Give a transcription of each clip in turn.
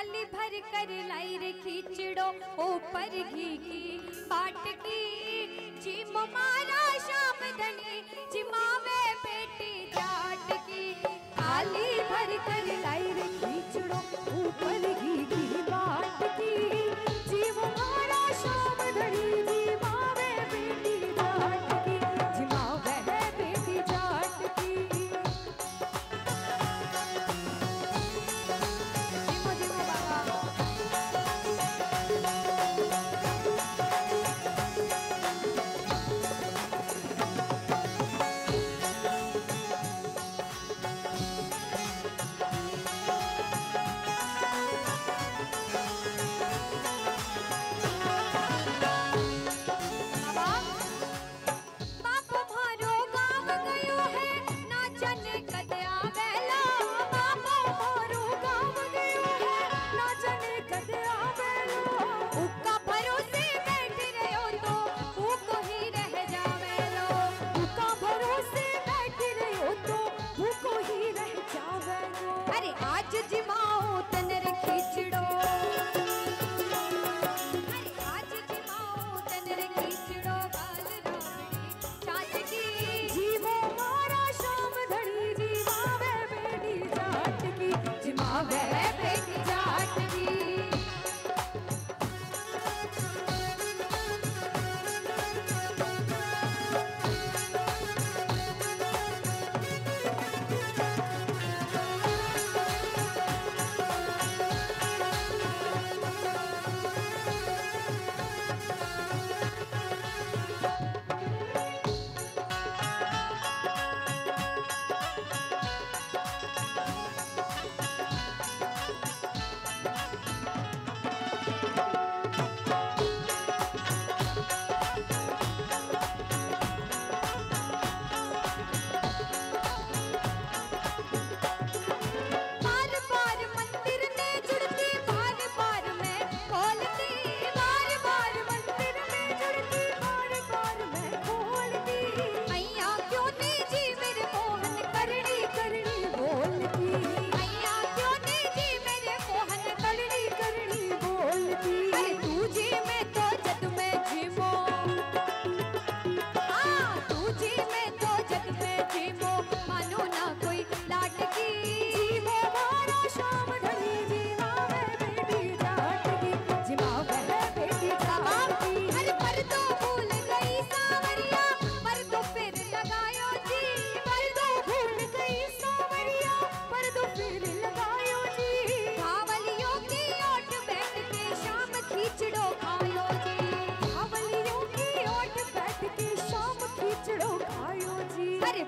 थाली भर कर लाई रे खींचड़ो ऊपर घी की बाट की चिम मारा शाम धनी चिमावे बेटी जाट की थाली भर कर लाई रे खींचड़ो ऊपर घी की बाट की चिम मारा शाम धनी चिमावे बेटी जाट की चिमावे बेटी जाट की जिमो जिमो बाबा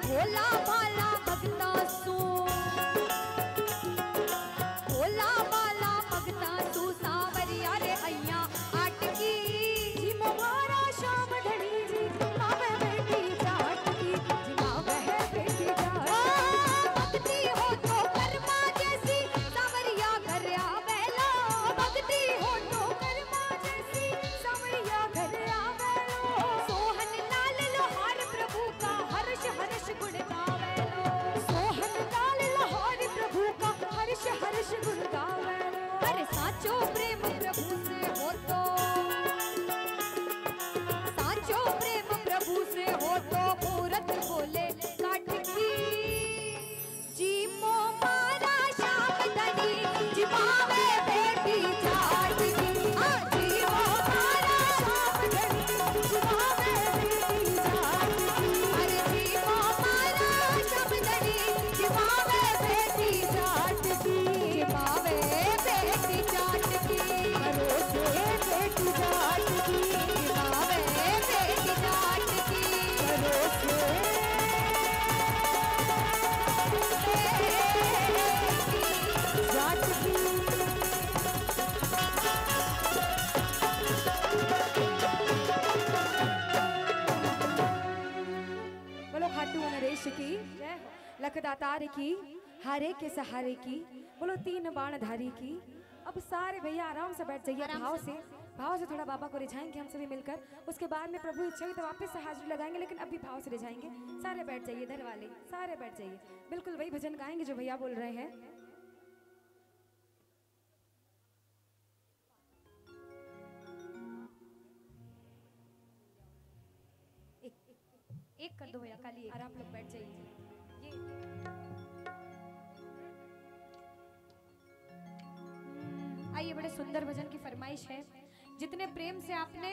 भोला भाला भगता सू भोला भाला भगता सू सावरिया रे हैया आटकी जी मोहारा शाम ढड़ी जी मावे बेटी जाट की जी मावे बेटी जाट भक्ति हो तो कर्मा जैसी सावरिया घर आवेला भक्ति हो तो कर्मा जैसी सावरिया घर आवेला सोहन लाल लोहार प्रभु का हर्ष हर्ष गुण गावेलो सोहन लाल लोहार प्रभु का हर्ष हर्ष गुण गावेलो अरे साचो प्रेम प्रभु से हो तो साचो प्रेम प्रभु से हो तो मूरत बोले काट की जी मो मारा शाम धनी जी मावे बेटी जाट की जी मो मारा शाम धनी जी मावे बेटी जाट की अरे जी मो मारा शाम धनी जी मावे बेटी जाट की जी मावे बेटी जाट की भरोसे बेटी जाट की जी मावे बेटी जाट की भरोसे जाट की बोलो खाटू नरेश की लखदातार की हारे के सहारे की बोलो तीन बाण धारी की। अब सारे भैया आराम से बैठ जाइए, भाव से थोड़ा बाबा को रिझाएंगे हम सभी मिलकर। उसके बाद में प्रभु इच्छा हुई तो वापस से हाजिरी लगाएंगे, लेकिन अभी भाव से रिझाएंगे। सारे बैठ जाइए, इधर वाले सारे बैठ जाइए, बिल्कुल वही भजन गाएंगे जो भैया बोल रहे हैं। एक कर दो भैया, खाली एक। और आप लोग बैठ जाइए। ये आइए, बड़े सुंदर भजन की फरमाइश है। जितने प्रेम से आपने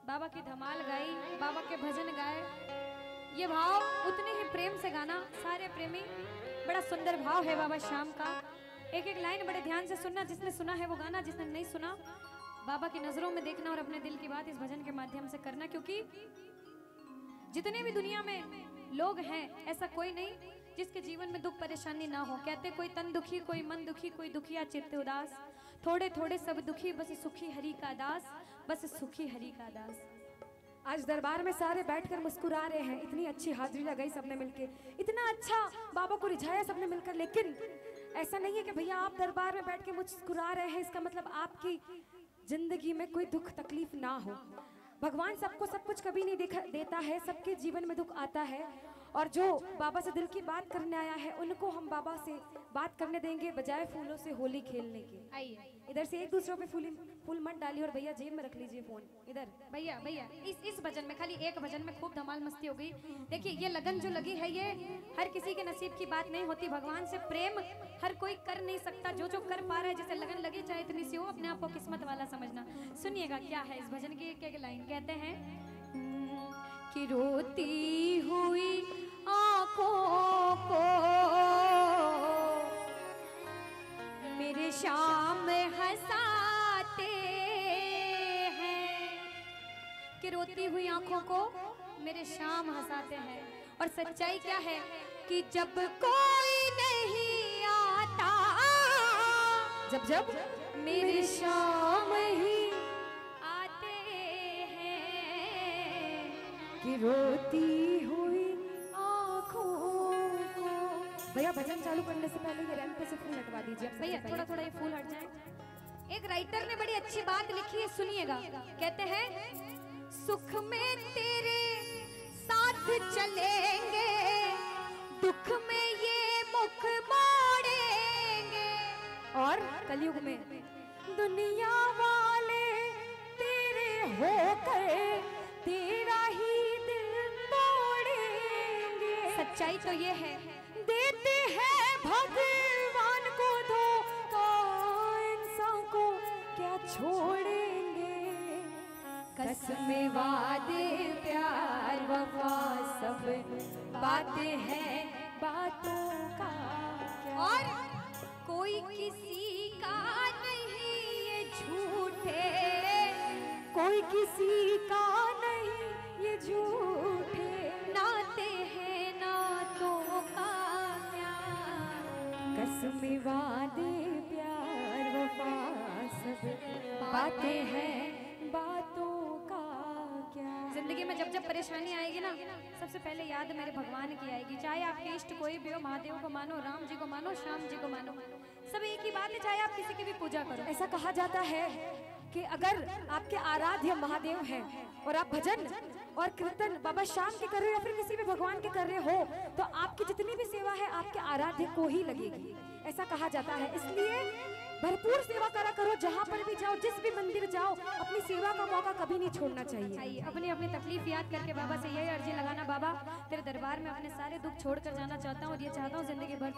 बाबा की धमाल गाई, बाबा के भजन गाए, ये भाव उतने ही प्रेम से गाना सारे प्रेमी। बड़ा सुंदर भाव है बाबा श्याम का। एक एक लाइन बड़े ध्यान से सुनना, जिसने सुना है वो गाना, जिसने नहीं सुना बाबा की नजरों में देखना और अपने दिल की बात इस भजन के माध्यम से करना। क्योंकि जितने भी दुनिया में लोग हैं, ऐसा कोई नहीं जिसके जीवन में दुख परेशानी ना हो। कहते कोई तन दुखी, कोई मन दुखी, कोई दुखिया चित्त उदास, थोड़े थोड़े सब दुखी, बस सुखी हरि का दास, बस सुखी हरि का दास। आज दरबार में सारे बैठकर मुस्कुरा रहे हैं, इतनी अच्छी हाजिरी लगाई सबने मिलके, इतना अच्छा बाबा को रिझाया सबने मिलकर। लेकिन ऐसा नहीं है कि भैया आप दरबार में बैठ के मुस्कुरा रहे हैं, इसका मतलब आपकी जिंदगी में कोई दुख तकलीफ ना हो। भगवान सबको सब कुछ कभी नहीं देता है, सबके जीवन में दुख आता है। और जो बाबा से दिल की बात करने आया है, उनको हम बाबा से बात करने देंगे बजाय फूलों से होली खेलने के। आइए इधर से एक दूसरों पे फूल मत डालिए, और भैया जेब में रख लीजिए फोन। इधर भैया भैया इस भजन में, खाली एक भजन में खूब धमाल मस्ती हो गई। देखिए ये लगन जो लगी है, ये हर किसी के नसीब की बात नहीं होती। भगवान से प्रेम हर कोई कर नहीं सकता। जो जो कर पा रहा है, जैसे लगन लगी चाहे इतनी सी हो, अपने आप को किस्मत वाला समझना। सुनिएगा क्या है इस भजन की एक लाइन। कहते हैं कि रोती हुई आंखों को मेरे श्याम हंसाते हैं, कि रोती हुई आंखों को मेरे श्याम हंसाते हैं। और सच्चाई क्या है कि जब कोई नहीं आता, जब जब मेरे श्याम ही आते हैं, कि रोती हुई आँखों को। भैया भजन चालू करने से पहले ये रैंप पे से फूल हटवा दीजिए भैया, थोड़ा थोड़ा ये फूल हट जाए। एक राइटर ने बड़ी अच्छी बात लिखी है, सुनिएगा। कहते हैं सुख में तेरे साथ चलेंगे, दुख में ये मुख मोड़ेंगे। और कलयुग में दुनिया वाले तेरे होकर तेरा ही दिल तोड़ेंगे। सच्चाई तो ये है, देते हैं भगवान को धोखा, इंसान को क्या छोड़ेंगे। कसमें वादे प्यार वफा सब बातें हैं, बातों का क्या। और कोई किसी का नहीं ये झूठे, कोई किसी का नहीं ये झूठे। नाते हैं नातों का क्या। कसमें वादे प्यार वफा सब बातें हैं, बातों का क्या। जिंदगी में जब जब परेशानी आएगी ना, सबसे पहले याद मेरे भगवान की आएगी। चाहे आपके इष्ट कोई भी हो, महादेव को मानो, राम जी को मानो, श्याम जी को मानो, सब एक ही बात है। चाहे आप किसी की भी पूजा करो। ऐसा कहा जाता है कि अगर आपके आराध्य महादेव हैं और आप भजन और कीर्तन बाबा श्याम के कर रहे हो या फिर किसी भी भगवान के कर रहे हो, तो आपकी जितनी भी सेवा है आपके आराध्य को ही लगेगी, ऐसा कहा जाता है। इसलिए भरपूर सेवा करा करो, जहाँ पर भी जाओ, जिस भी मंदिर जाओ, अपनी सेवा का मौका कभी नहीं छोड़ना चाहिए। अपनी अपनी तकलीफ याद करके बाबा से यही अर्जी लगाना, बाबा तेरे दरबार में अपने सारे दुख छोड़ कर जाना चाहता हूँ और ये चाहता हूँ जिंदगी भर